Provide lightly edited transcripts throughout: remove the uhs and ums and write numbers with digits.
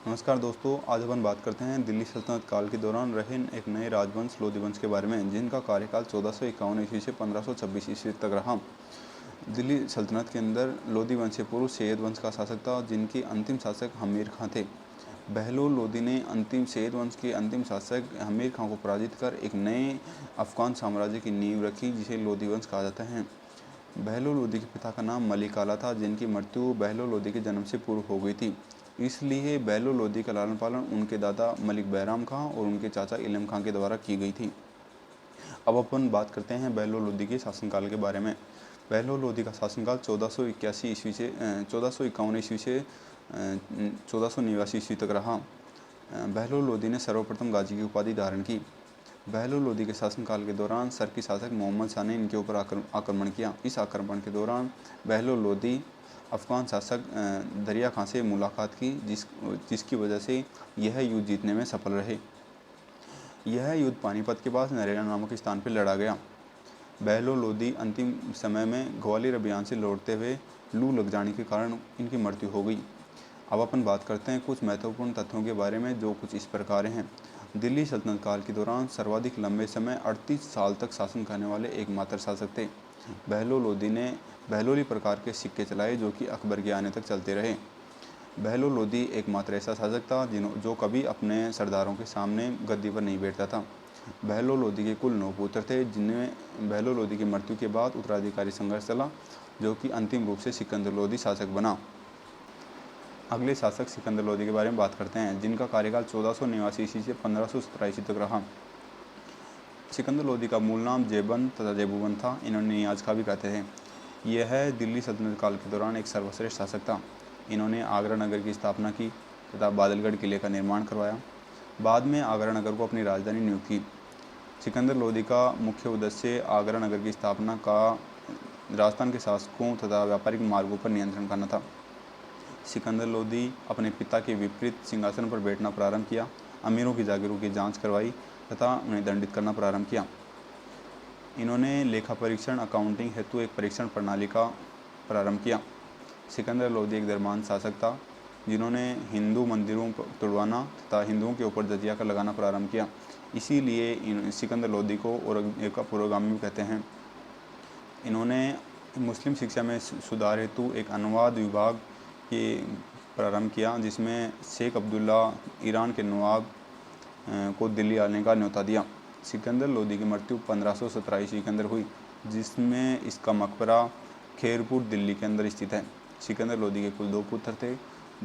नमस्कार दोस्तों, आज अपन बात करते हैं दिल्ली सल्तनत काल के दौरान रहे एक नए राजवंश लोधी वंश के बारे में, जिनका कार्यकाल 1451 ईस्वी से 1526 ईस्वी तक रहा। दिल्ली सल्तनत के अंदर लोधी वंश से पूर्व सैयद वंश का शासक था, जिनके अंतिम शासक हमीर खां थे। बहलोल लोधी ने अंतिम सैयद वंश के अंतिम शासक हमीर खां को पराजित कर एक नए अफगान साम्राज्य की नींव रखी, जिसे लोधी वंश कहा जाता है। बहलोल लोधी के पिता का नाम मलिक आला था, जिनकी मृत्यु बहलोल लोधी के जन्म से पूर्व हो गई थी। इसलिए बहलोल लोधी का लालन पालन उनके दादा मलिक बैराम खां और उनके चाचा इलम खां के द्वारा की गई थी। अब अपन बात करते हैं बहलोल लोधी के शासनकाल के बारे में। बहलोल लोधी का शासनकाल 1481 ईस्वी से 1451 ईस्वी से 1489 ईस्वी तक रहा। बहलोल लोधी ने सर्वप्रथम गाजी की उपाधि धारण की। बहलोल लोधी के शासनकाल के दौरान सरकी शासक मोहम्मद शाह ने इनके ऊपर आक्रमण किया। इस आक्रमण के दौरान बहलोल लोधी अफगान शासक दरिया खां से मुलाकात की, जिसकी वजह से यह युद्ध जीतने में सफल रहे। यह युद्ध पानीपत के पास नरेला नामक स्थान पर लड़ा गया। बहलोल लोधी अंतिम समय में ग्वालियर अभियान से लौटते हुए लू लग जाने के कारण इनकी मृत्यु हो गई। अब अपन बात करते हैं कुछ महत्वपूर्ण तथ्यों के बारे में, जो कुछ इस प्रकार हैं। दिल्ली सल्तनत काल के दौरान सर्वाधिक लंबे समय 38 साल तक शासन करने वाले एकमात्र शासक थे। बहलोल लोधी ने बहलोली प्रकार के सिक्के चलाए, जो कि अकबर के आने तक चलते रहे। बहलोल लोधी एकमात्र ऐसा शासक था जो कभी अपने सरदारों के सामने गद्दी पर नहीं बैठता था। बहलोल लोधी के कुल 9 पुत्र थे, जिनमें बहलोल लोधी की मृत्यु के बाद उत्तराधिकारी संघर्ष चला, जो कि अंतिम रूप से सिकंदर लोधी शासक बना। अगले शासक सिकंदर लोधी के बारे में बात करते हैं, जिनका कार्यकाल 1489 ईस्वी से 1517 ईस्वी तक रहा। सिकंदर लोधी का मूल नाम जेबन तथा जेबूबन था। इन्होंने नियाज खां भी कहते थे। यह दिल्ली सल्तनत काल के दौरान एक सर्वश्रेष्ठ शासक था। इन्होंने आगरा नगर की स्थापना की तथा बादलगढ़ किले का निर्माण करवाया। बाद में आगरा नगर को अपनी राजधानी नियुक्त की। सिकंदर लोधी का मुख्य उद्देश्य आगरा नगर की स्थापना का राजस्थान के शासकों तथा व्यापारिक मार्गों पर नियंत्रण करना था। सिकंदर लोधी अपने पिता के विपरीत सिंहासन पर बैठना प्रारंभ किया, अमीरों की जागीरों की जांच करवाई तथा उन्हें दंडित करना प्रारंभ किया। इन्होंने लेखा परीक्षण अकाउंटिंग हेतु एक परीक्षण प्रणाली का प्रारंभ किया। सिकंदर लोधी एक धर्मांध शासक था, जिन्होंने हिंदू मंदिरों को तुड़वाना तथा हिंदुओं के ऊपर जजिया कर लगाना प्रारंभ किया। इसीलिए सिकंदर लोधी को औरंगजेब का पूर्वगामी कहते हैं। इन्होंने मुस्लिम शिक्षा में सुधार हेतु एक अनुवाद विभाग के प्रारंभ किया, जिसमें शेख अब्दुल्ला ईरान के नवाब को दिल्ली आने का न्योता दिया। सिकंदर लोधी की मृत्यु 1517 ईस्वी के अंदर हुई, जिसमें इसका मकबरा खेरपुर दिल्ली के अंदर स्थित है। सिकंदर लोधी के कुल 2 पुत्र थे,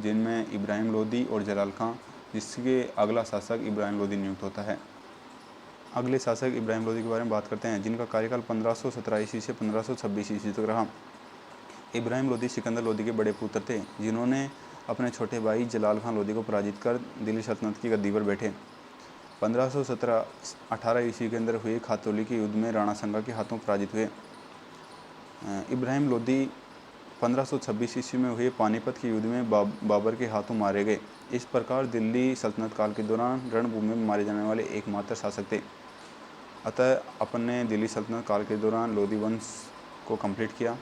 जिनमें इब्राहिम लोधी और जलाल खां, जिसके अगला शासक इब्राहिम लोधी नियुक्त होता है। अगले शासक इब्राहिम लोधी के बारे में बात करते हैं, जिनका कार्यकाल 1517 ईस्वी से 1526 ईस्वी तक रहा। इब्राहिम लोधी सिकंदर लोधी के बड़े पुत्र थे, जिन्होंने अपने छोटे भाई जलाल खां लोधी को पराजित कर दिल्ली सल्तनत की गद्दी पर बैठे। 1517-18 ईस्वी के अंदर हुए खातौली के युद्ध में राणा संगा के हाथों पराजित हुए। इब्राहिम लोधी 1526 ईस्वी में हुए पानीपत के युद्ध में बाबर के हाथों मारे गए। इस प्रकार दिल्ली सल्तनत काल के दौरान रणभूमि में मारे जाने वाले एकमात्र शासक थे। अतः अपन ने दिल्ली सल्तनत काल के दौरान लोधी वंश को कंप्लीट किया।